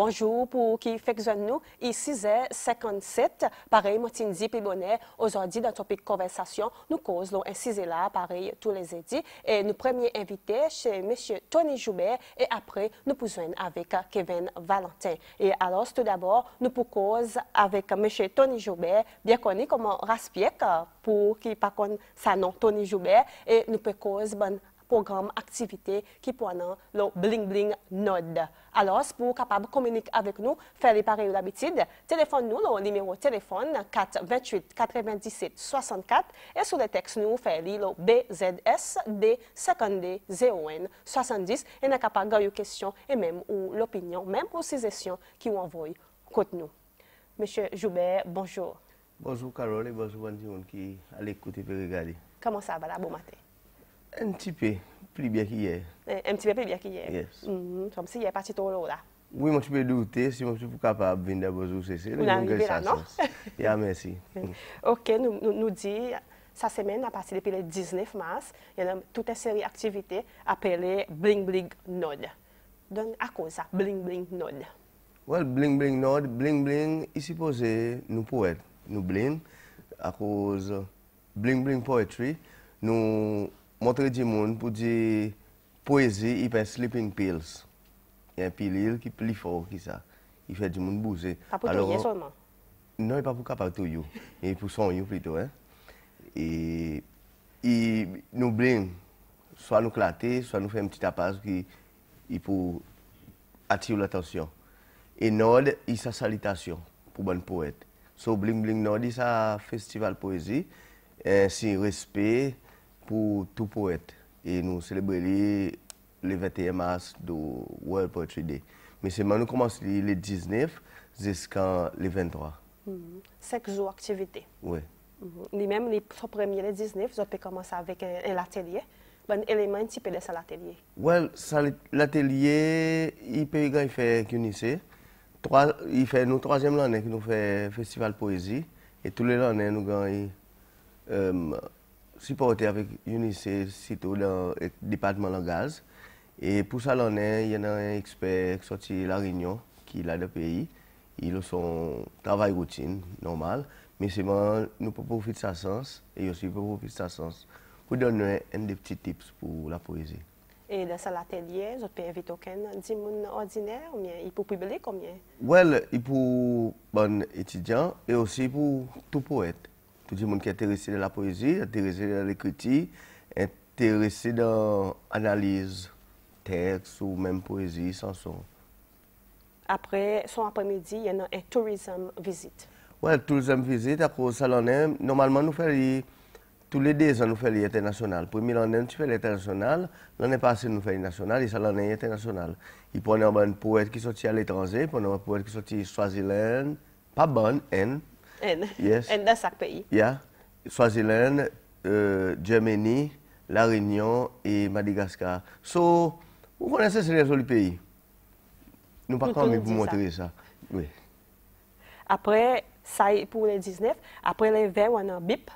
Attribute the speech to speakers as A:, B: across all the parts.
A: bonjour pour qui fait que nous, ici 6h57, pareil, Motindi puis Bonnet, aujourd'hui dans topic conversation, nous causons ainsi là, pareil, tous les édits, et nous premier invité chez M. Tony Joubert, et après, nous pouvons avec Kevin Valentin. Et alors, tout d'abord, nous pour cause avec M. Tony Joubert, bien connu comme Raspiek, pour qui par contre, sa nom Tony Joubert, et nous pour cause bon programme activité qui pendant le bling bling node. Alors, pour capable communiquer avec nous, faire les pareils d'habitude, téléphone nous le numéro de téléphone 428 97 64 et sur le texte nous faire le BZS D 52 01 70 et nous capable de question et même ou l'opinion, même ou suggestion qui vous envoie contre nous. Monsieur Joubert, bonjour.
B: Bonjour Carole et bonjour Andy qui à l'écoute et regarder.
A: Comment ça va là, bon matin?
B: Un petit peu plus bien qu'hier.
A: Un petit peu plus bien qu'hier.
B: Yes.
A: Comme si il est parti trop loin là.
B: Oui, moi, tu peux douter si je suis capable de venir bonjour, c'est ça.
A: Vous arrivez là, non?
B: Merci.
A: Ok, nous dit, cette semaine, à partir depuis le 19 mars, il y a toute une série d'activités appelées Bling Bling Node. Donc, à cause de ça, Bling Bling Node.
B: Well, Bling Bling Node, Bling Bling, ici posé, nous poètes, nous bling, à cause Bling Bling Poetry, nous montrer du monde pour dire poésie, il fait sleeping pills. Il y a un pilule qui est plus fort que ça. Il fait du monde bouger.
A: Pas pour tout seulement?
B: Non, il n'est pas pour capable de tout. Il pour son plutôt. Hein? Et nous bling, soit nous clater, soit nous faire un petit tapage qui pour attirer l'attention. Et Nord, il sa salutation pour bon poète. So Bling Bling Nord, il sa festival poésie, ainsi respect pour tout poète. Et nous célébrons le 21 mars du World Poetry Day. Mais c'est nous commençons le 19 jusqu'à le 23.
A: 5 jours d'activité.
B: Oui.
A: Lui-même, les premiers, le 19, vous pouvez commencer avec un atelier. Bon élément un petit peu de ça l'atelier.
B: Well, l'atelier, il peut faire qu'une il fait nous troisième année que nous fait festival poésie et tous les années nous gagnons supporter avec UNICEF sitôt dans le département langage. Et pour ça, l'année, il y a un expert qui sorti La Réunion, qui est là dans le pays. Ils ont son travail routine, normal. Mais c'est bon, nous pouvons profiter de sa sens et aussi pour profiter de sa sens pour donner un des petits tips pour la poésie.
A: Et dans l'atelier, vous pouvez inviter aucun monde ordinaire ou bien il peut publier combien?
B: Well, il pour bon étudiants et aussi pour tout poète. Tout le monde qui est intéressé dans la poésie, intéressé dans l'écriture, intéressé dans l'analyse, texte ou même poésie, chanson.
A: Après, son après-midi, il y a un tourism visit.
B: Oui, tourism visit, à cause de ça, normalement, nous faisons tous les 2 ans, nous faisons l'international. Premier année, tu fais l'international, l'année passée, nous faisons national, et ça, l'année international. Il prend un poète qui sortit à l'étranger, il prend un poète qui sortit Swaziland, pas bon, N. Yes.
A: N dans chaque pays.
B: Yeah. Swaziland, Germany, La Réunion et Madagascar. So, vous connaissez ces jolis pays. Nous pas quand même vous montrer ça. Oui.
A: Après, ça pour les 19. Après les 20, on a BIP.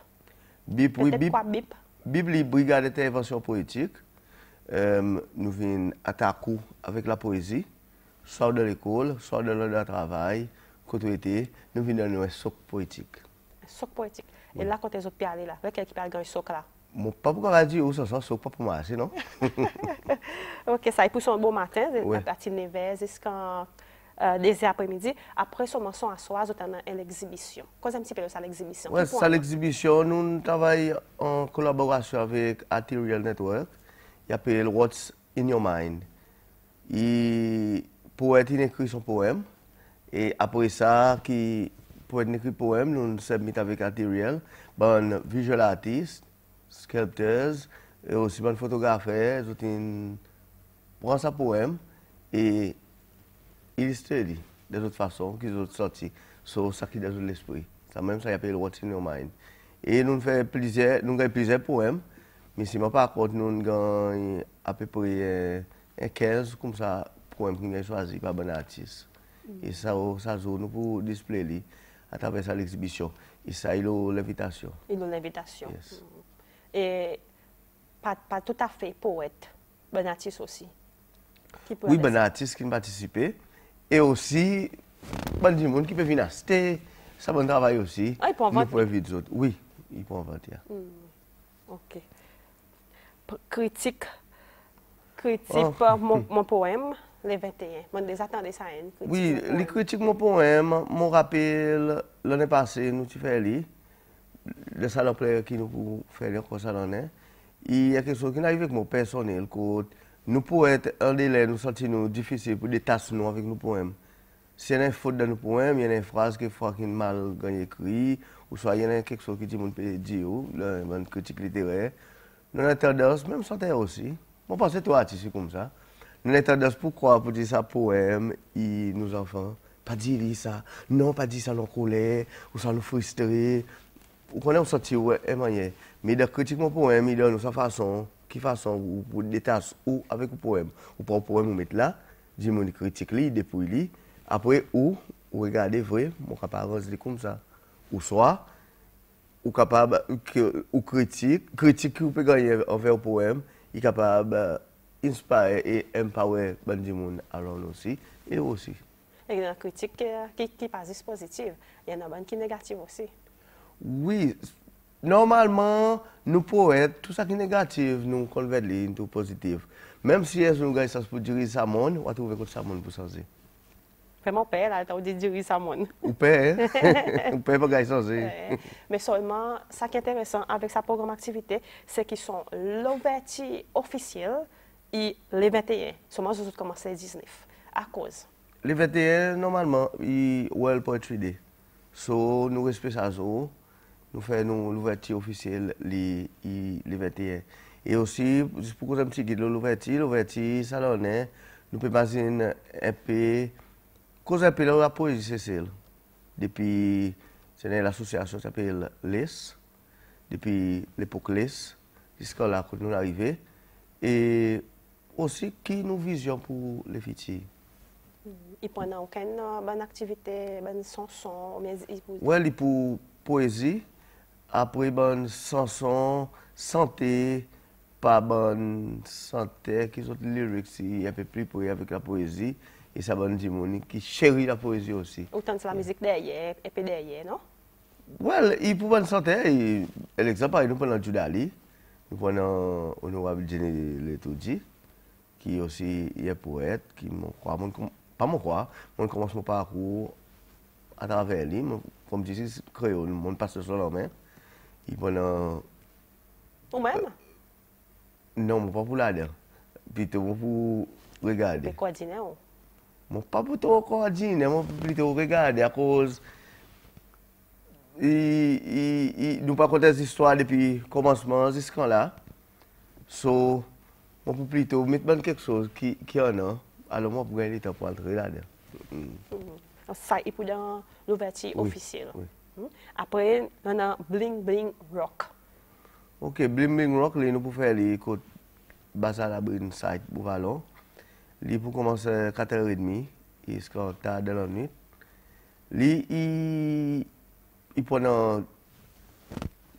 B: BIP, oui, BIP.
A: Quoi BIP?
B: BIP, la brigade d'intervention poétique. Nous venons attaquer avec la poésie, soit de l'école, soit de l'ordre de travail, côté nous venons donner un soc poétique.
A: Un soc poétique. Et là, quand les autres parlent là, lequel qui parle un soc là?
B: Mon pas pour dire où ça soc pas pour moi, non?
A: Ok, ça pour son bon matin,
B: oui.
A: à partir de 9h jusqu'à des après-midi. Après, son mention à soir, vous avez une exhibition. Qu'est-ce un petit peu ça l'exhibition?
B: Oui, ça l'exhibition, nous travaillons en collaboration avec Arterial Network. Il s'appelle What's in Your Mind. Poète écrit son poème. Et après ça, poète écrit poème, nous submettons avec Arterial. Bon visual artist, sculpteurs, et aussi bon photographe, ils prennent sa poème et illustrent de toute façon qu'ils ont sorti. So, ça qui est dans l'esprit. Ça même ça s'appelle What's in Your Mind. Et nous avons plusieurs poèmes. Mais si par contre, nous avons à peu près 15 comme ça, poèmes qui sont choisis par un artiste. Et ça nous pour display à travers l'exhibition. Et ça, il a l'invitation.
A: Il a l'invitation.
B: Yes.
A: Et pas tout à fait poète, bon artiste aussi.
B: Oui, bon artiste qui participé. Et aussi, bon, du monde qui peut venir acheter, ça bon travail aussi.
A: Ah, ils peuvent en vendre?
B: Nous pouvons éviter autres. Oui, ils peuvent en vendre.
A: OK. Critique
B: Oh.
A: mon poème, les 21. Je les attendais ça, une critique.
B: Oui,
A: mon
B: les
A: poème.
B: critiques mon poème, mon rappel l'année passée, nous tu fais lire. Le salon player qui nous fait lire comme ça l'en est. Il y a quelque chose qui n'arrive avec mon personnel, que nous pouvons être un délai, nous sentir nous difficile pour détacher nous avec nos poèmes. Si il y a une faute dans nos poèmes, il y a une phrase qui fois qui mal écrit, ou soit il y a quelque chose qui dit mon peut dire, une critique littéraire. Nous avons tendance, même sans terre aussi, moi pense que toi artiste comme ça. Nous avons tendance pour croire, pour dire ça poème, et nos enfants, pas dire ça, non, pas dire ça non colère, ou ça nous frustrer. Ou qu'on a senti ouais, manière. Mais de critique mon poème, il donne sa façon, qui façon ou pour détacher ou avec le poème, ou pour le poème ou mettre là, dis mon critique lui, depuis lui, après ou regarder vrai, mon capable de comme ça. Ou soit ou capable ou critique ou peut gagner envers le poème, il est capable inspirer et empower ben du monde alors aussi et aussi.
A: Il y a une critique qui passe positive. Il y en a une qui est négative aussi.
B: Oui, normalement, nous poètes, tout ça qui est négatif, nous convertons en tout positif. Même si nous gagnons ça pour diriger ça monde, on va trouver que ça monde pour changer.
A: Fait mon père, là, il dit diriger ça monde.
B: Ou père, ou père pour gagner changer.
A: Mais seulement, ce qui est intéressant avec sa programme activité, c'est qu'ils sont l'ouverture officielle et les 21. Seulement, je commencé le 19. À cause.
B: Les 21, normalement, ils ont Poetry Day. So, nous respectons ça. Nous faisons l'ouverture officielle les 21. Et aussi, juste pour que je me dise l'ouverture, ça l'en est, nous pouvons imaginer un peu, cause un peu de la poésie, c'est celle. Depuis, c'est l'association qui s'appelle LES, depuis l'époque LES, jusqu'à là que nous arrivons. Et aussi, qui nous vision pour les futurs.
A: Ils prennent aucune bonne activité, bonne chanson, mais
B: oui, pour poésie, après bonne chanson, santé, pas bonne santé, qui sont lyrics, un peu plus pour avec la poésie, et ça bonne dimonique qui chérit la poésie aussi.
A: Autant de la musique derrière, et puis derrière, non?
B: Oui, il pour bonne santé, l'exemple, nous prenons Judali, nous prenons Honorable Jenny Letoudji, qui aussi est poète, qui m'en croit, pas mon croix, on commence mon parcours à travers lui, comme je dis, créole, mon passe sur la main. Il prend
A: Ou même?
B: Non, pas pour là-dedans. Plutôt pour regarder.
A: Mais quoi dire, non?
B: Mon pas plutôt coordonner, moi plutôt regarder à cause nous pas conter des histoires depuis le commencement jusqu'à là. So, moi pour plutôt mettre quelque chose qui en a. Alors moi pour gagner le temps pour entrer là-dedans.
A: Ça, il faut dans l'ouverture officielle.
B: Oui.
A: Après, on a Bling Bling Rock.
B: Ok, Bling Bling Rock, nous pouvons faire les côtes Bassa la Brune site pour Valon. Lui pour commencer à 4h30, il se tard dans la nuit. Lui, il prend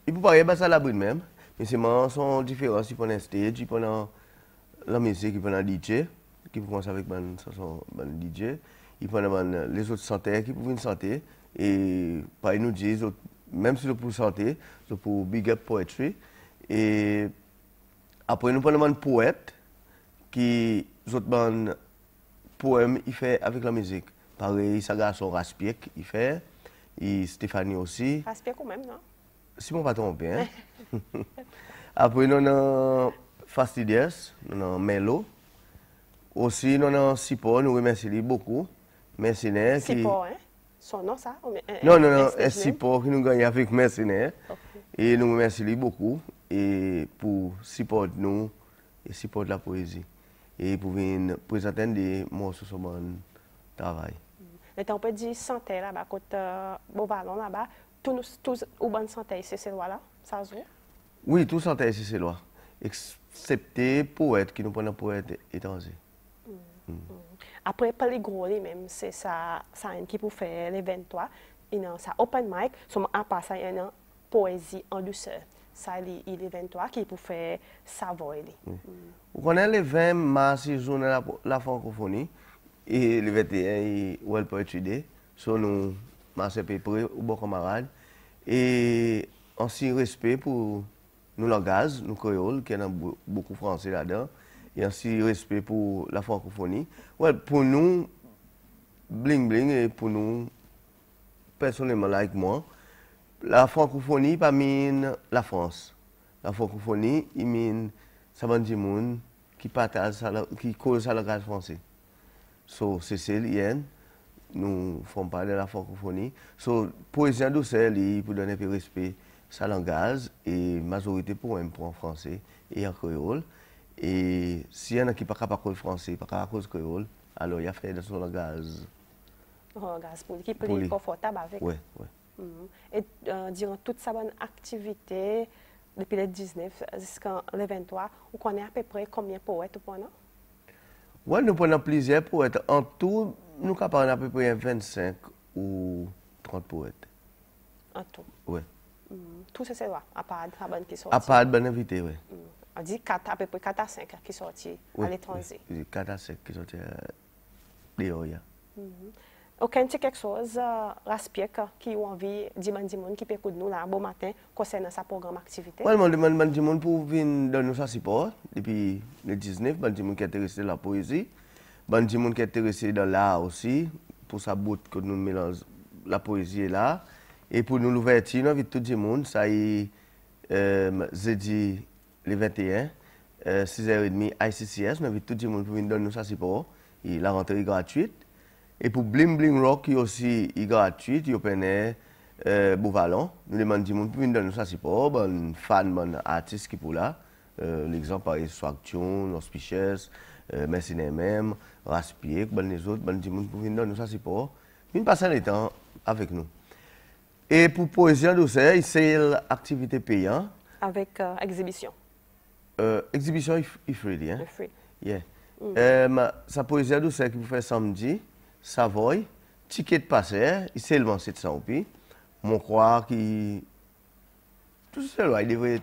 B: il peut pas Bassa la Brune même, mais c'est son différence, il prend un stage, il prend la musique, il prend un DJ, qui peut commencer avec son DJ. Il prend les autres chanteurs qui peuvent chanter et par nous dire même si c'est pour chanter, c'est pour big up poetry. Et après nous prenons un poète qui autres poème il fait avec la musique. Pareil, ça garçon Raspiek il fait et Stéphanie aussi.
A: Raspiek ou même non?
B: Si mon pas trompé hein. Après nous avons Fastidious, nous avons Melo. Aussi nous avons Sipo, nous remercions beaucoup. Mercenaire qui...
A: Sipo, hein? Son nom, ça?
B: Non, c'est Sipo qui nous gagne avec Mercenaire.
A: Okay.
B: Et nous remercions beaucoup et pour supporter nous et supporter la poésie. Et pour venir présenter des morceaux sur mon travail.
A: Mais on peut dire santé là-bas, côté Beauvalon là-bas, tous ou bonne santé, c'est là, ça se voit?
B: Oui, tout santé, c'est là. Excepté poète qui nous prennent poète étranger.
A: Après, pas les gros, même, c'est ça qui peut faire les 23. Il y a ça open mic, à part ça, il y a une poésie en douceur. Ça, il est 23 qui peut faire savoir.
B: Vous connaissez les 20 mars, journée de la francophonie. et le 21, où elle peut étudier. So, nous, marchons près, au bon camarade. Et aussi respect pour nos langages, nos créoles, qui ont beaucoup de français là-dedans. Et aussi respect pour la francophonie. Ouais, pour nous, bling bling, et pour nous, personnellement, avec moi, la francophonie, pas mine la France. La francophonie, il mine ça va dire monde qui partage, qui cause le langage français. So, c'est lien, nous faisons parler de la francophonie. So, poésie douceur, pour donner un peu de respect sa langage, et majorité pour un en français et en créole. Et s'il y en a qui ne parlent pas le français, pas capable le créole, alors il y a fait de son langage.
A: Langage qui est plus confortable avec.
B: Oui, oui.
A: Et durant toute sa bonne activité, depuis le 19 jusqu'à le 23, vous connaissez à peu près combien de poètes vous prenez?
B: Oui, nous prenons plusieurs poètes. En tout, nous avons à peu près 25 ou 30 poètes.
A: En tout?
B: Oui.
A: Tout ça, c'est là, à part la bonne qui sort?
B: À part la bonne invité, oui.
A: On dit à peu près 4 à 5 qui sortent à l'étranger.
B: Oui, 4 à 5 qui sortent dehors.
A: Aucun quelque chose, Raspiek, qui a envie de dire qui peut écouter nous là, bon matin, concernant sa programme activité?
B: Oui, je demande des gens pour venir donner nous support depuis le 19, des gens qui sont intéressés dans la poésie, des gens qui sont intéressés dans l'art aussi, pour sa bout que nous mélangeons la poésie et l'art. Et pour nous l'ouverture, nous invitons tout le monde, ça y est, jeudi le 21, 6h30, ICCS, nous invitons tout le monde pour venir donner nous support. Et la rentrée est gratuite. Et pour Bling Bling Rock, qui est aussi gratuit, il y a Beauvalon. Nous demandons du monde pour venir donner nous support, bon fan, bon artiste qui pour là. L'exemple par Swaction, Auspicious, Merci Nemem, Raspier, bon les autres, bon du monde pour venir donner nous support. Venir passer le temps avec nous. Et pour Poésie en douceur, c'est l'activité payante.
A: Avec exhibition.
B: Exhibition est free, hein?
A: Free.
B: Yeah. Sa Poésie en douceur qui vous fait samedi, Savoy, ticket de passeur, il seulement 700 roupies. Mon croire qui. Tout ça, il devrait.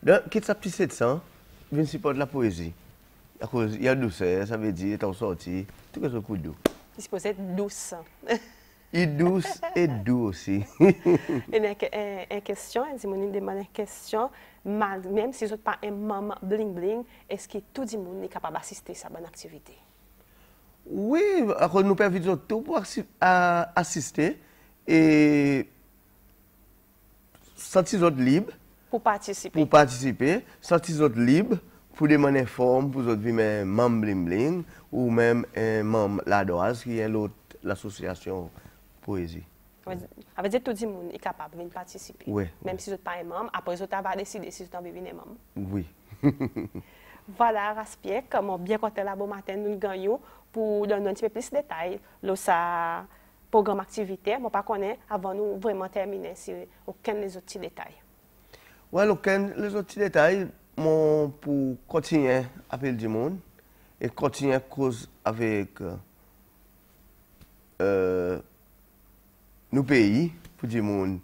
B: Donc, quitte sa petit 700, il vient supporter la poésie. À cause, il y a douceur, ça veut dire, étant sorti, tout ce coup de doux.
A: Il se peut être douce.
B: Il est douce et doux aussi.
A: Une question, Simone demande une question, même si vous n'êtes pas un membre bling bling, est-ce que tout le monde est capable d'assister à cette bonne activité?
B: Oui, nous permettons tout pour assister et sentir libre.
A: Pour participer.
B: Pour participer, sentir libre pour demander forme pour vous venir membre bling bling ou même un membre Ladoise qui est l'autre l'association poésie.
A: Ça veut dire que tout le monde est capable de participer.
B: Oui.
A: Même si vous n'êtes pas un membre, après vous allez décider si vous avez un membre.
B: Oui.
A: Voilà, Raspiek, je suis bien content là, bon matin, nous gagnons pour donner un petit peu plus de détails sur sa programme activité. Je ne connais pas avant nous vraiment terminer si aucun des autres détails.
B: Oui, aucun des autres détails, pour continuer à appeler du monde et continuer à cause avec nos pays, pour du monde,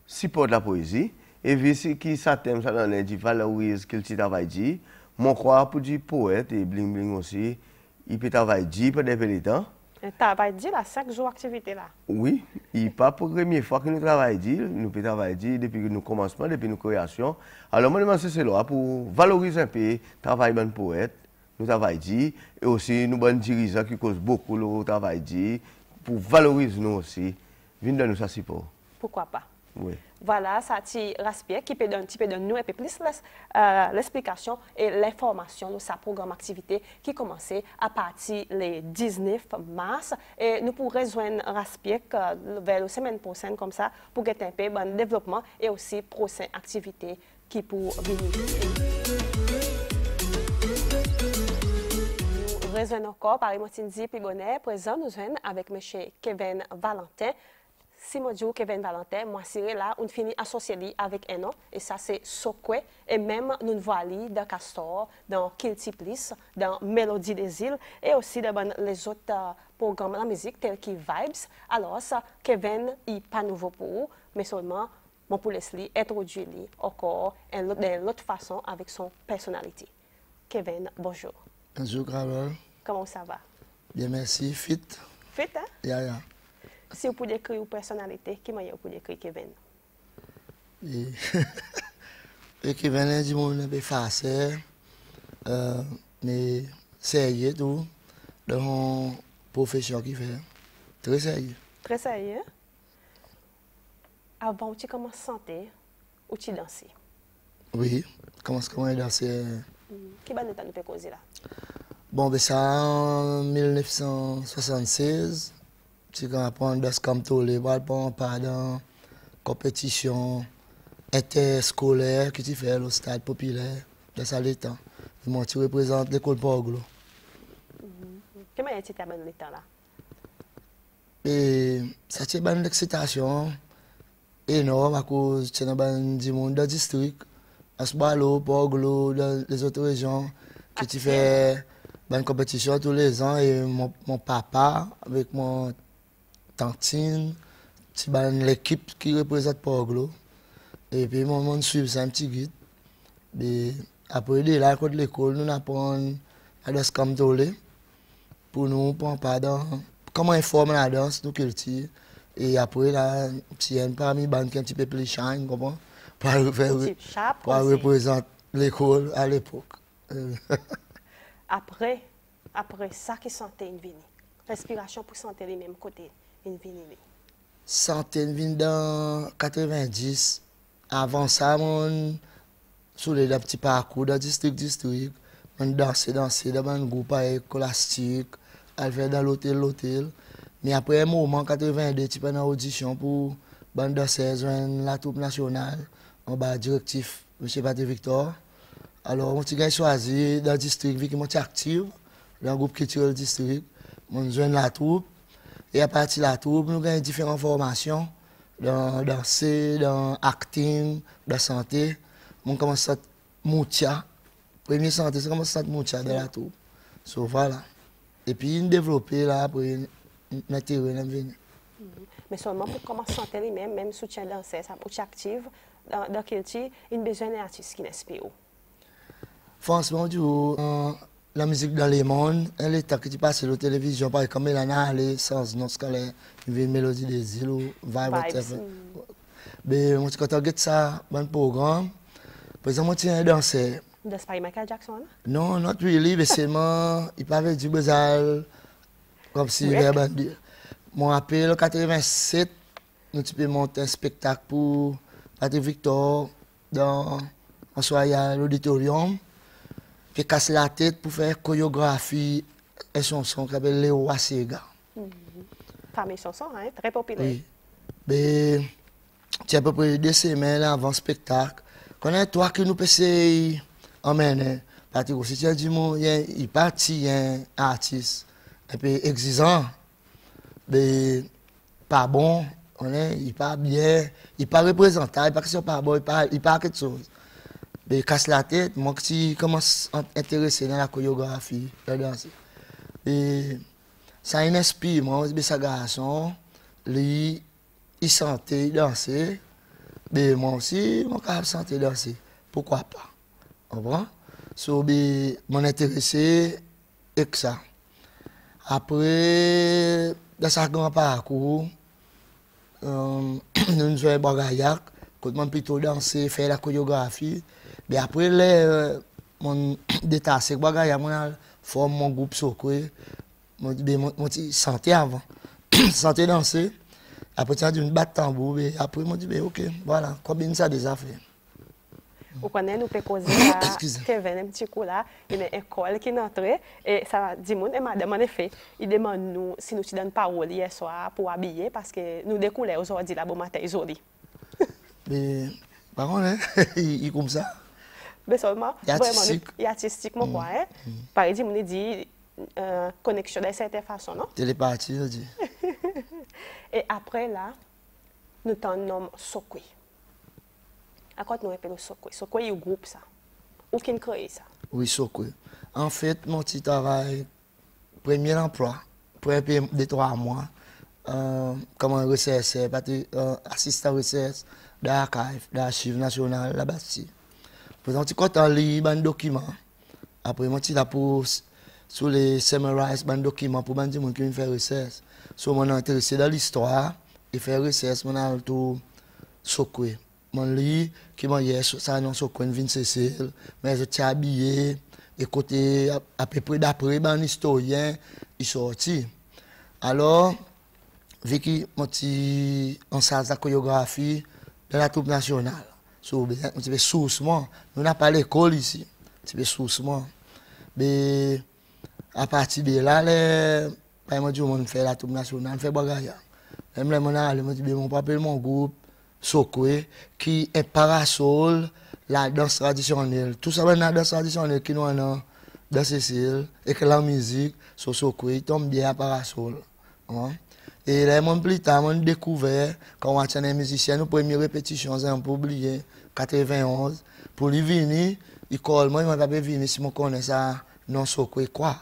B: supporte la poésie. Et vu que ça thème, ça donne dit valorise qu'il travaille. Mon croix pour du poète et bling bling aussi, il peut travailler pendant des temps.
A: Tu travailles là, 5 jours d'activité là?
B: Oui, il n'est pas pour la première fois que nous travaillons, nous pouvons travailler depuis nos commencements, depuis nos créations. Alors, moi, c'est là pour valoriser un peu le travail de poète, nous travaillons, et aussi nous avons dirigeants qui causent beaucoup le travail, pour valoriser nous aussi, venir nous ça pour.
A: Pourquoi pas?
B: Oui.
A: Voilà, ça c'est Raspiek qui peut donner nous un peu plus l'explication et l'information de sa programme activité qui commençait à partir le 19 mars. Et nous pourrons rejoindre Raspiek vers la semaine prochaine comme ça pour gagner un peu de développement et aussi prochaine activité qui pour venir. Nous rejoignons encore par Martine Pibonnet, présent nous joignons avec M. Kevin Valentin. Si moi dis Kevin Valentin, moi c'est là, on finit associé avec un nom, et ça c'est Sokwe, et même nous voyons dans Castor, dans Kiltiplis, dans Mélodie des îles, et aussi dans les autres programmes de musique tels que Vibes. Alors, ça, Kevin n'est pas nouveau pour vous, mais seulement, mon pour Leslie, introduit encore d'une autre façon avec son personnalité. Kevin, bonjour.
C: Bonjour, Carole.
A: Comment ça va?
C: Bien, merci. Fit.
A: Fit, hein?
C: Yeah.
A: Si vous pouvez décrire une personnalité, qui est-ce que vous pouvez décrire Kevin?
C: Et Kevin est du monde un peu facile, mais sérieux tout, dans la profession qu'il fait. Très sérieux.
A: Très sérieux. Avant, tu commences à chanter ou tu danses?
C: Oui, comment à danser.
A: Qui va nous faire causer là?
C: Bon, ben ça, en 1976, tu quand apprends dans ce camp-tolé, pas dans compétition interscolaire que tu fais au stade populaire de Saletan. Moi, tu représentes l'école Poglo.
A: Comment est-ce que tu as dans l'état là?
C: Et ça, c'est une excitation énorme à cause du monde dans le district, à Sbalo, Poglo, dans les autres régions, que tu fais une compétition tous les ans. Et mon papa, avec mon tantine, c'est l'équipe qui représente Poglo. Et puis, mon suit, c'est un petit guide. Et après, de là, contre l'école, nous apprenons à danser comme tolé. Pour nous, pour pas dans comment informer la danse, nous cultivons. Et après, là, si y a parmi les bandes qui un petit peu plus shine, comment pour représenter l'école à l'époque.
A: Après ça, qui sentait une vie. Respiration pour sentir les mêmes côtés, une vie.
C: Santé une vie dans 90. Avant ça, on sur les petits parcours dans district. On dansait dans un groupe avec Colastique, on fait dans l'hôtel. Mais après un moment, 82, tu fais une audition pour bande danseuse, la troupe nationale, en bas directif, M. Patrick Victor. Alors, on a choisi dans le district, vu que je suis actif, dans le groupe culturel district, on joint la troupe. Et à partir de la troupe, nous avons différentes formations dans danser, dans acting, dans santé. On commence à moutia. Premier santé, c'est comme ça moutia dans la troupe. So, voilà. Et puis, on développe là, après, notre venir.
A: Mais seulement pour commencer à sentir les mêmes, même soutien danser, ça pour active, dans quel type, il a besoin d'un artiste qui n'inspire.
C: Franchement, la musique dans le monde, l'état que tu passes à la télévision, par exemple, elle a allé sans nom scalaire, une mélodie des îles ou Vibes. Mais quand on regarde ça, dans le programme, par exemple, tu es danseur.
A: Dans pas Michael Jackson?
C: Non, not really, mais seulement, il parlait du bazar, comme si il avait bandit. Mon appel en 87, nous avons monté un spectacle pour Patrick Victor dans l'auditorium. Puis casse la tête pour faire chorégraphie et chanson qui s'appelle Léo Asega.
A: Famille chanson, hein, très populaire.
C: Oui. Mais c'est à peu près 2 semaines avant le spectacle. Quand on a toi qui nous peut emmener, parce que si tu as dit il parti un artiste un peu exigeant, mais pas bon, il pas bien, il pas représentant, il pas question pas bon, il pas quelque chose. Mais casse la tête, moi qui commence à m'intéresser dans la chorégraphie, la danse. Et ça m'inspire, moi, ce garçon, lui, il sentait danser, mais moi aussi, je suis sentir danser. Pourquoi pas? Vous comprenez? So, je m'intéressé avec ça. Après, dans ce grand parcours, nous jouons à Bagayak, quand je plutôt danser, faire la chorégraphie. Mais après, mon détaché, je forme mon groupe Sokwe. Je sentais avant. Sentais danser. Après, tu as dû me battre tambour. Et après, je me dit, ok, voilà, combien ça déjà fait.
A: Vous connaissez, nous pouvons causer à Kevin, un petit coup là, il y a une école qui est entrée, et ça dit, et madame, en effet, il demande nous si nous te donnons parole hier soir pour habiller, parce que nous découlons aujourd'hui, là, bon matin, isolé.
C: Mais, par contre, hein, il est comme ça.
A: Mais seulement,
C: artistique.
A: Il est artistique, moi, quoi, hein. Par exemple, on dit connexion d'une certaine façon, non?
C: Télépathie, je dis.
A: Et après, là, nous t'en nommons Sokwe. À quoi nous appelons Sokwe? Sokwe, il y a un groupe, ça. Ou qui a créé ça?
C: Oui, Sokwe. En fait, mon petit travail, premier emploi, pour un peu de 3 mois, comme recherche, assistant recherche d'archives nationales, là-bas. Pour un petit côté, lire un document. Après, moi, je pour sur les Summarize, un document pour les gens qui font recherche. So, je suis intéressé dans l'histoire et faire recherche, je suis tout Sokwe. Je lis qui m'a dit ça non Sokwe vient Cécile, mais je suis habillé et côté à peu près d'après un historien il sorti. Alors, vu que je en salle de chorégraphie de la troupe nationale. So, un petit peu sourcement. Nous n'avons pas l'école ici. Un petit peu sourcement. Mais à partir de là, on fait la troupe nationale, on fait bagaya. Même mon papa mon groupe, Sokwe, qui est parasol, la danse traditionnelle. Tout ça, la danse traditionnelle qui nous a dans Cécile, et que la musique, sur Sokwe, tombe bien à parasol. Hein? Et là, plus tard, on a découvert, quand on a un musicien, nos premières répétitions, on peut oublier, 91. Pour lui venir, il colle, moi, il m'a pas venir si je connais ça, non, Sokwe, quoi.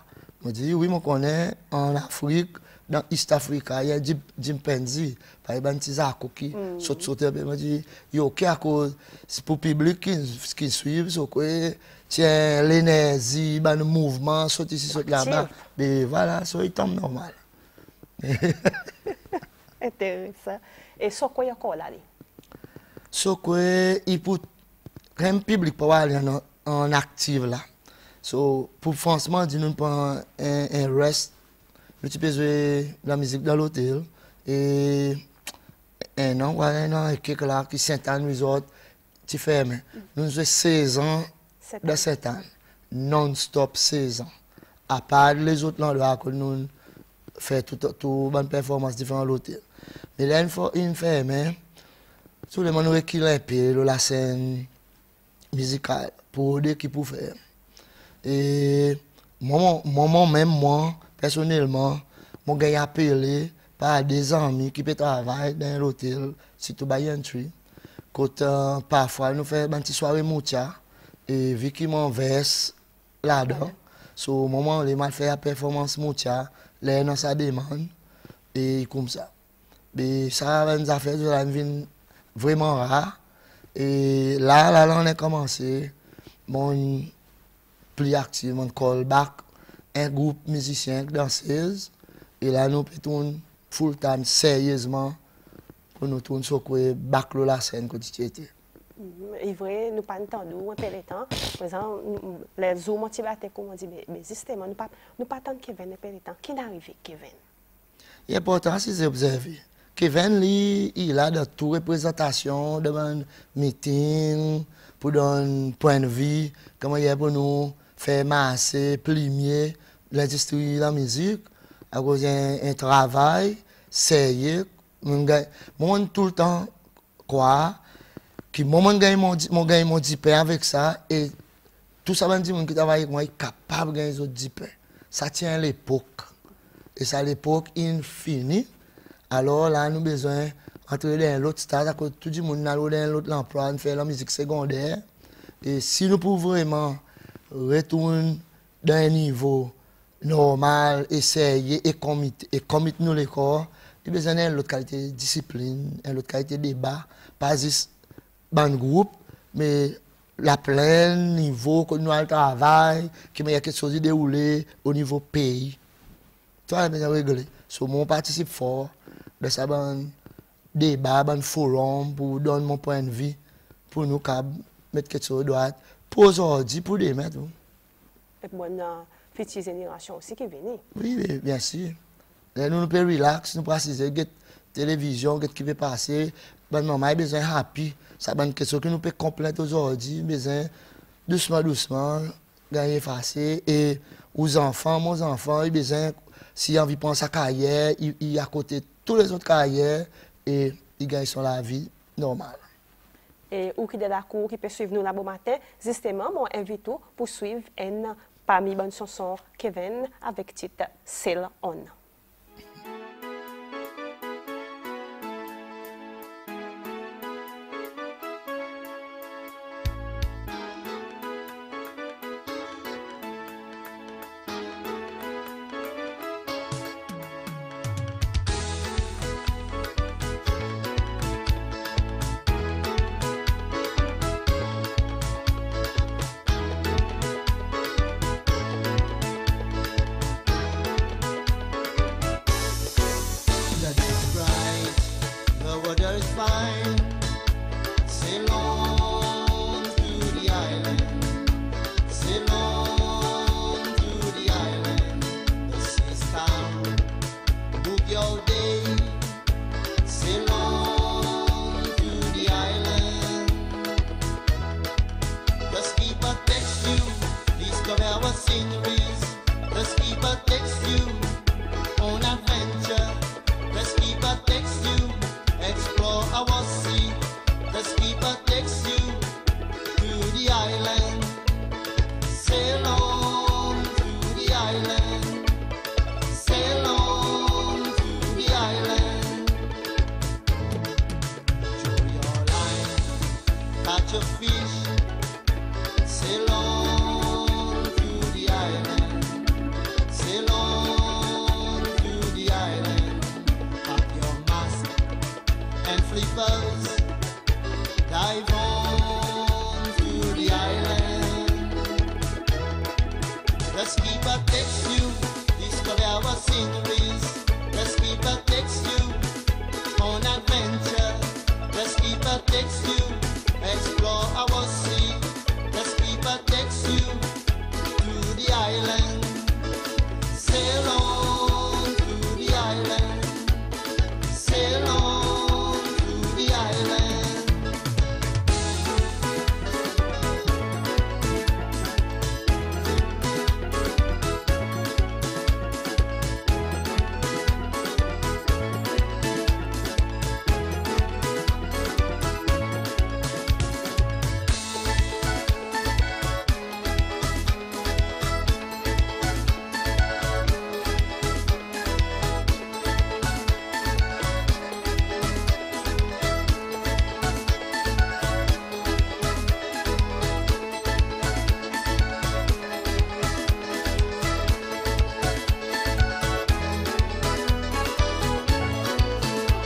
C: Je dis, oui, je connais en Afrique, dans East Africa, il y a Jim Penzi, par exemple, Tizako qui saute, je dis, ok, à cause, c'est pour le public qui suit, Sokwe, tiens, l'énergie, le mouvement, saute ici, saute là-bas. Mais voilà, ça, il tombe normal.
A: Intéressant. Et Sokwe, il y a quoi là?
C: Sokwe, il peut, quand public pour aller en active là. So, pour franchement, nous prenons un rest. Nous peux jouer la musique dans l'hôtel. Et un an, et quelques là, qui Saint-Anne Resort, tu fermes. Nous jouons 16 ans de Saint-Anne. Non-stop 16 ans. À part les autres là, que nous faisons toute bonne performance différente à l'hôtel. Mais là, une ferme, tout le monde qui l'a payé la scène musicale pour des qui pour faire. Et moi, personnellement, je suis appelé par des amis qui peuvent travailler dans l'hôtel, surtout by entry. Quand parfois, nous faisons une petite soirée moutia, et vu qu'ils m'enversent là-dedans, au moment où ils m'ont fait la performance moutia, les gens ça demande, et comme ça. Mais ça, nous a fait vraiment rare. Et là, on a commencé. Mon plus actif, mon callback, un groupe musicien danseuse. Et là, nous tournons full-time, sérieusement, pour nous tourner sur quoi back la scène quand tu étais.
A: Et vrai, nous pas entendu un peu de temps. Par exemple, les zoom motivateurs, comme on dit, mais justement, nous pas tant Kevin un peu de temps. Qui est arrivé, Kevin?
C: L'important, c'est d'observer. Kevin, lui, il a de toute représentation, de un meeting, pour donner un point de vue, comment il y a pour nous faire masser, plier l'industrie de la musique, à cause d'un travail sérieux. Moi, tout le temps, quoi, que moi, je gagne mon diplôme avec ça, et tout ça, les gens qui travaillent avec moi, sont capables de gagner des diplômes. Ça tient à l'époque. Et c'est à l'époque infinie. Alors là, nous avons besoin d'entrer dans l'autre stade, que tout le monde a dans l'autre emploi, faire la musique secondaire. Et si nous pouvons vraiment retourner dans un niveau normal, essayer et commit nous les corps, nous avons besoin d'une autre qualité de discipline, une autre qualité de débat, pas juste dans le groupe, mais la pleine niveau que nous avons travail, qu'il y a quelque chose de déroulé au niveau pays. Tout ça, nous avons réglé. So, moi, je participe fort de ça, débat, un forum pour donner mon point de vue, pour nous mettre quelque chose de droite, pour aujourd'hui, pour demain.
A: Et pour une petite génération aussi qui vient.
C: Oui, bien sûr. Nous pouvons relax, nous pouvons assister, la télévision, qui peut passer. Maman a besoin de happy. Ça une question que nous pouvons compléter aujourd'hui, besoin doucement, gagner facile. Et aux enfants, mon enfant, il a besoin, s'il a envie de penser à sa carrière, il est à côté de toutes les autres carrières et il gagne son la vie normale.
A: Et ou qui est d'accord, qui peut suivre nous là bon matin, justement, mon invite pour suivre une parmi bonnes chansons Kevin avec titre Sail On.
D: weather is fine. Sail on to the island. Sail on to the island. The sea's calm. Book your day. Sail on to the island. Just keep a text you. Discover our sceneries. Just keep a text you. On adventure. Just keep a text you. Explore our sea. Just keep a text you. To the island. Sail on to the island. Sail on to the island. Show your line. Catch a fish. Sail on to the island. Sail on to the island. Pack your mask and flippers. Dive on to the island. Just keep a text you. Discover our sceneries. Just keep a text you. On adventure. Just keep a text you. Explore our sea. Just keep a text you. To the island. Sail on to the island. Sail on to the island.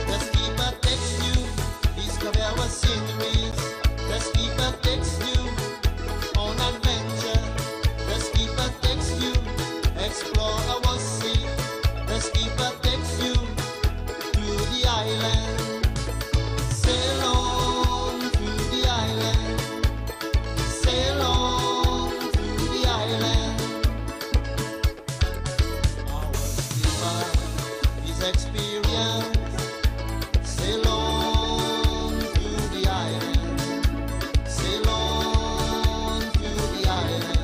D: Just keep a text you. Discover our sceneries. Just keep a text you. On adventure. Just keep a text you. Explore our sea. Just keep a text you. To the island. Sail on to the island. Sail on to the island. Our skipper is experienced. Sail on to the island. Sail on to the island.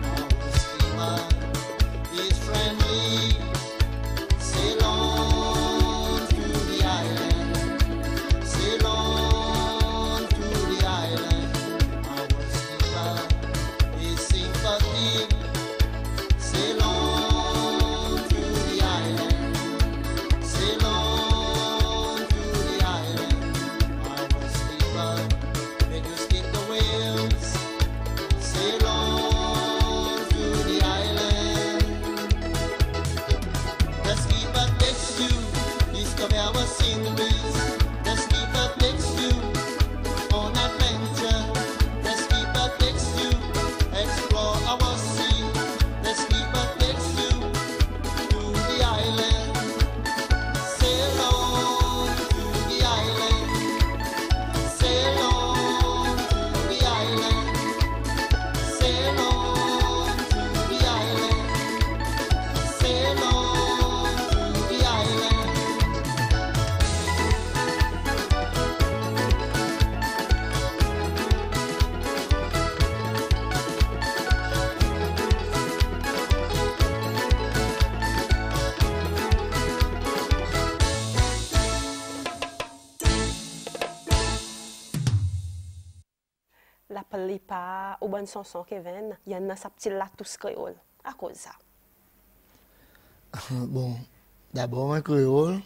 D: Our skipper is friendly. Sail on to the island. Sail on to the island. Our skipper is sympathetic. Sail on to the island. Sail on to the island. Our skipper, make you skip the waves. Sail on to the island. Just keep a text you. Discover our sceneries. Just keep a text you. On adventure. Just keep a text you. Explore our sea. Just keep a text you. To the island. Sail on to the island. Sail on to the island. Sail on to the island. Sail on to the island.
A: La plupart aux bonnes chansons Kevin, il y en a sa petite la tous créole. À cause de ça.
C: Bon, d'abord un créole.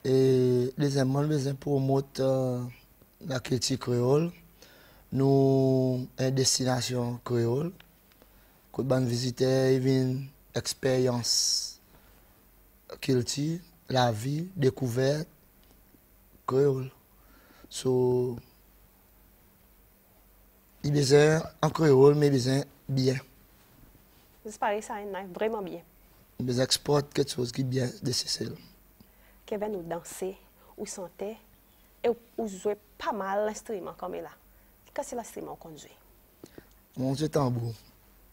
C: Et deuxièmement, besoin pour promouvoir la culture créole. Nous, une destination créole. Que les visiteurs viennent expérience culture, la vie, découverte créole. So, il besoin en créole, mais besoin bien.
A: C'est pareil, ça est vraiment bien.
C: Il besoin exporter quelque chose qui est bien nécessaire.
A: Kevin, ou danser, ou chanter, ou jouez pas mal l'instrument comme là. Qu'est-ce que l'instrument qu'on joue?
C: Mon jeu tambour.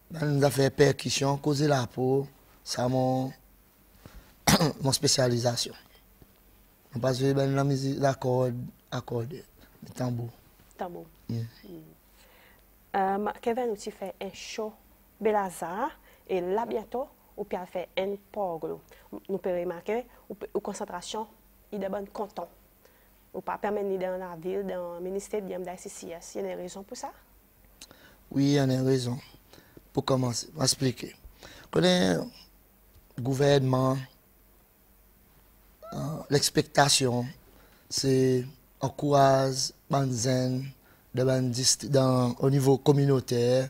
C: Nous avons fait percussion, causer la peau, ça mon mon spécialisation. On passe la musique d'accords, accordé, le tambour.
A: Tambour.
C: Yeah.
A: Kevin, tu fais un show Belazar et là bientôt, on peut faire un porglo. Nous pouvons remarquer, ou concentration, il est bon content. Ou pas permettre dans la ville, dans le ministère de l'ICCS. Il y a une raison pour ça?
C: Oui, il y a une raison. Pour commencer, je vais expliquer. Quand le gouvernement, l'expectation, c'est encourager les jeunes au niveau communautaire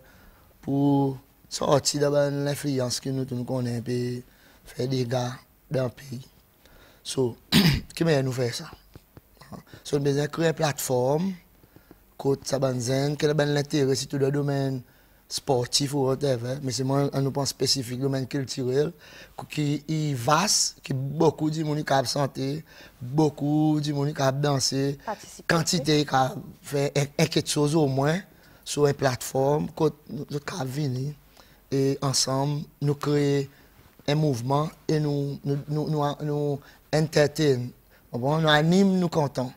C: pour sortir de l'influence que nous connaissons et faire des dégâts dans le pays. So, comment nous faire ça? So, nous devons créer une plateforme qui a l'intérêt surtout dans le domaine sportif ou whatever, mais c'est moi un point spécifique, domaine culturel, qui est vaste, qui beaucoup de monde qui a santé, beaucoup de monde qui a dansé, quantité qui a fait quelque chose au moins sur une plateforme, que nous avons venir et ensemble nous créer un mouvement et nous entertain. Nous anime, nous comptons.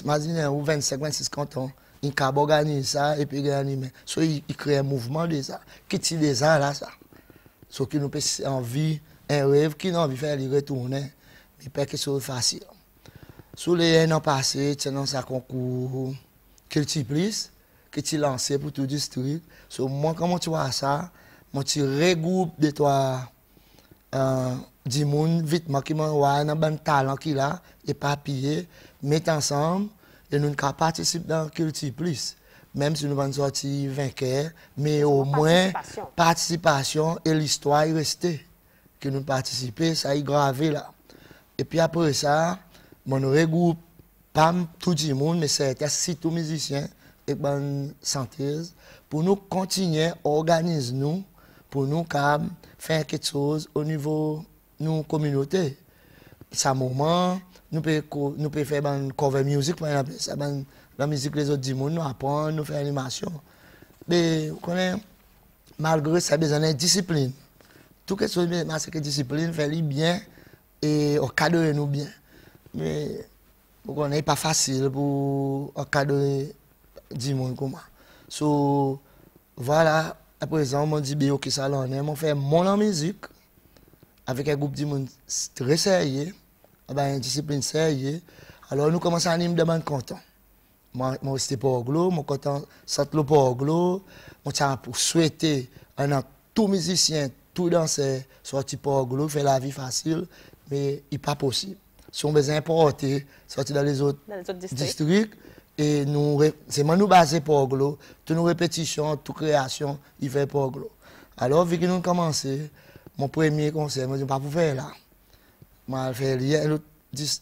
C: Imaginez, 25-26 cantons. Il a organisé ça et puis il a animé. So, il crée un mouvement de ça. Qui tire des gens là, ça. So, qui nous peut envie, un rêve, qui n'a envie de faire les retourner. Mais pas quelque chose de facile. Sur les ans passés, c'est dans un concours Cultiplice, qui est lancé pour tout le district. So, moi, comment tu vois ça? Moi, tu regroupe de toi, du monde, vite, moi, qui m'a un bon talent qui là, et papier, mettre ensemble. Et nous avons participé dans Cultiplice, même si nous avons sorti vainqueurs, mais au moins participation et l'histoire est restée. Que nous participons, ça est gravé là. Et puis après ça, on regroupe pas tout le monde, mais c'est surtout musiciens et chanteuses pour nous continuer à organiser nous, pour nous faire quelque chose au niveau de nos communautés. C'est un moment. Nous pouvons faire une cover music, par exemple, la musique les autres du monde, nous apprenons, nous faisons animation. Mais malgré ça, besoin de discipline. Tout ce qui est que discipline, fait bien et encadrer nous bien. Mais ce n'est pas facile pour encadrer du monde comme ça. So, voilà, à présent, on dit que ça l'en est. On fait mon musique avec un groupe de monde très sérieux. Une discipline sérieuse. Alors nous commençons à animer de content. Moi, c'était pour Oglo, mon content, c'est le pour Oglo. Moi, pour souhaiter tout musicien, tout danseur, sortir pour Oglo, faire la vie facile, mais il n'est pas possible. Si on veut importer, sortir dans les autres districts, et c'est moi nous baser pour Oglo, toutes nos répétitions, toute création, il fait pour Oglo. Alors, vu que nous commençons, mon premier conseil, je ne pas pour faire là. Je fais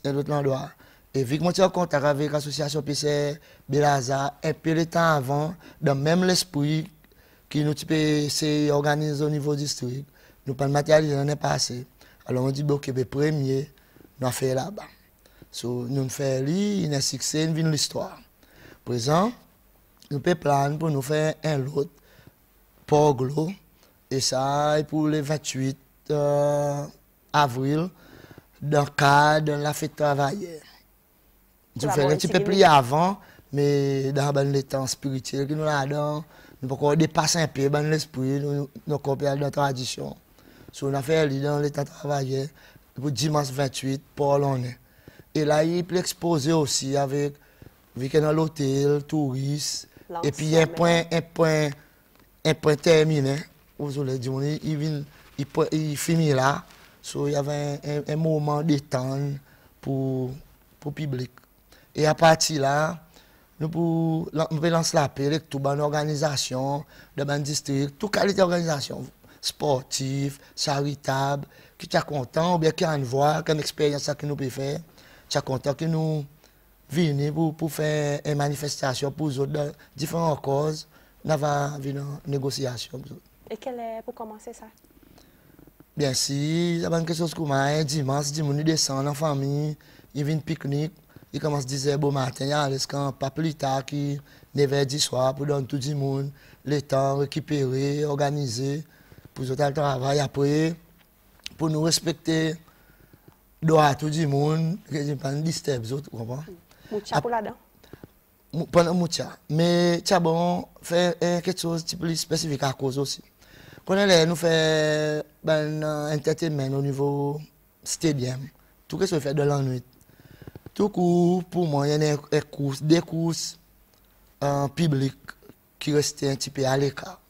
C: un autre endroit. Et vu que je suis en contact avec l'association PC Belazar, un peu de temps avant, dans même l'esprit qui nous organise au niveau du district, nous pas de matériel l'année passée. Alors on dit que le premier, nous avons fait là-bas. So, nous faisons il y a un succès, une l'histoire. Présent, nous pouvons planer pour nous faire un lot pour Glo. Et ça, pour le 28 avril. Dans le cadre de la fête travailleur. Je fais un petit peu plus avant, mais dans le temps spirituel que nous avons, nous pouvons dépasser un peu dans l'esprit, nous copions la tradition. So, on a fait dans l'état travailleur pour dimanche 28 pour l'année. Et là, il peut exposer aussi avec dans l'hôtel, touristes, et puis un point terminé. Il finit là. So, il y avait un moment de temps pour le public. Et à partir de là, nous pouvons lancer l'appel avec toute une organisation, de un district, toute qualité d'organisation, sportive, charitable, qui est content, ou bien qui a une voix, qui a une expérience que nous pouvons faire, qui est content que nous venons pour faire une manifestation pour les autres, dans différentes causes, nous avons une négociation.
A: Et quel est pour commencer ça?
C: Bien, si il y a quelque chose comme un dimanche, ils descendent en famille, ils viennent pique-nique, il commence 10h bon matin, il reste quand pas plus tard qui 9h du soir pour donner tout le monde le temps, récupérer, organiser, pour tout le travail après, pour nous respecter droit tout le monde, que je ne pas disturber les autres, vous comprenez?
A: Moucha pour là-dedans.
C: Pendant Moucha. Mais Tchabon fait quelque chose de plus spécifique à cause aussi. Quand nous faisons un entertainment au niveau stadium, tout ce que fait de la nuit. Tout coup, pour moi, il y a des courses publiques qui restent un petit peu à l'écart.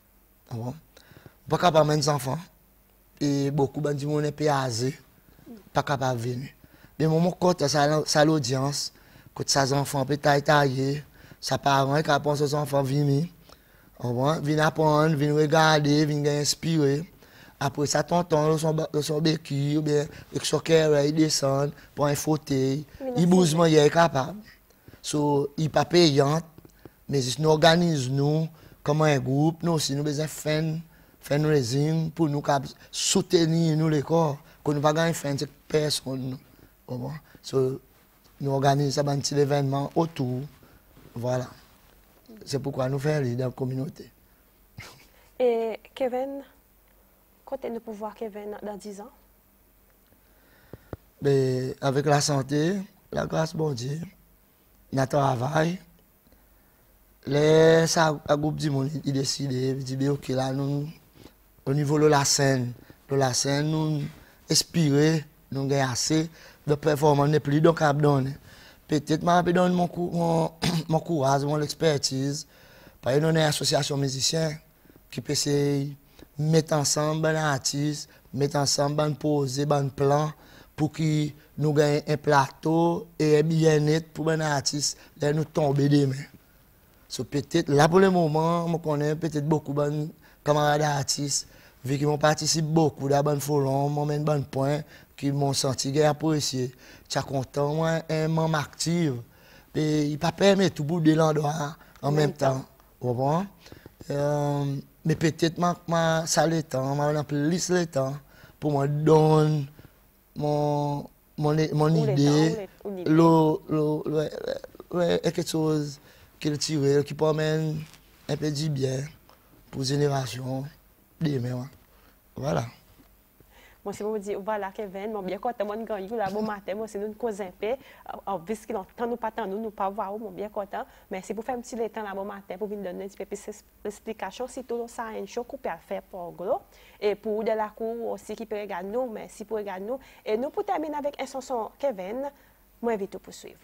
C: Pas capable de mettre des enfants. Et beaucoup de gens sont âgés, pas capable de venir. Mais mon côté, ça l'audience, quand ces enfants peuvent tailler, ça parents qui apprennent ces enfants venir. Viennent apprendre, viennent regarder, viennent inspirer. Après ça, tonton, son béquille, ou bien avec son cœur, il descend pour un fauteuil. Il bouge, il est capable. So, il n'est pas payant, mais nous organisons comme un groupe. Nous aussi, nous avons besoin de fundraising pour nous soutenir nous les corps. Qu'on ne va pas faire cette personne. So, nous organisons un petit événement autour. Voilà. C'est pourquoi nous faisons dans la communauté.
A: Et Kevin, quand nous pouvons voir Kevin dans 10 ans?
C: Mais avec la santé, la grâce bon Dieu, notre travail, les groupe du monde il décide, il dit ok là nous au niveau de la scène, nous inspirer, nous avons assez de performance ne plus donc à donner. Peut-être que je donne mon courage, mon expertise, par une association musicienne qui peut se mettre ensemble un artiste, mettre ensemble un posé, un plan pour que nous gagnions un plateau et un bien-être pour un artiste, là nous tomber des mains. So, peut-être, là pour le moment, je connais peut-être beaucoup de camarades artistes, vu qu'ils m'ont participé beaucoup dans le forum, m'ont mis un point, qui m'ont senti apprécié. Je suis content, moi, un membre actif. Et il ne pas permis tout bout de l'endroit en même temps. Mais peut-être que ça le temps, je plus le temps pour me donner mon idée, quelque chose qui le tire, qui peut amener un peu du bien pour la génération demain. Voilà.
A: Moi, si vous dites, voilà, Kevin, moi, bien content, moi, je là, bon matin, moi, c'est nous cause un peu. Puisque nous pas tant, nous pas voir, moi, bien content. Mais si vous faites un petit temps là, bon matin, pour venir donner un petit peu plus d'explication, si tout ça a une chose qu'on peut faire pour gros. Et pour de la cour aussi qui peut regarder nous, mais si pour regarder nous. Et nous, pour terminer avec un chanson Kevin, moi, invite pour suivre.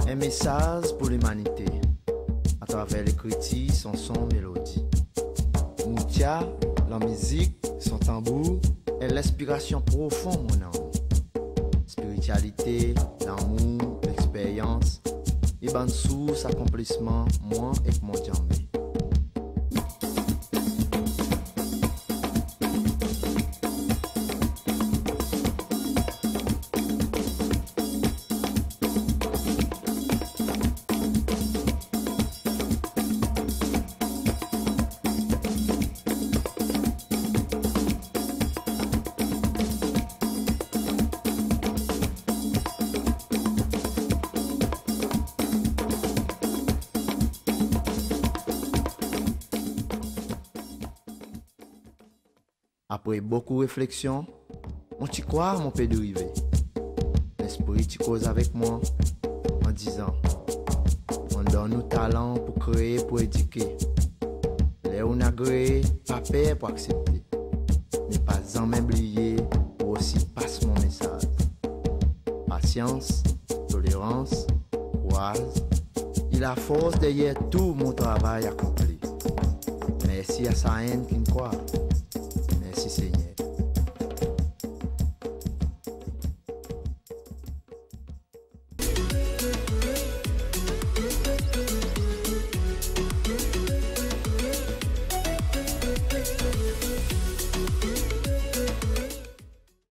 E: Un message pour l'humanité, à travers l'écriture, son mélodie. Moutia, la musique, son tambour, est l'inspiration profonde mon âme. Spiritualité, l'amour, l'expérience, et ban source, accomplissement, moi et mon Djambé. Après beaucoup de réflexion, mon petit quoi mon peut dériver. L'esprit tu cause avec moi en disant on donne nos talents pour créer, pour éduquer. Les on a créé, pas peur pour accepter. Ne pas en oublier pour aussi passer mon message. Patience, tolérance, courage, il a force derrière tout mon travail accompli. Merci à sa haine qui me croit.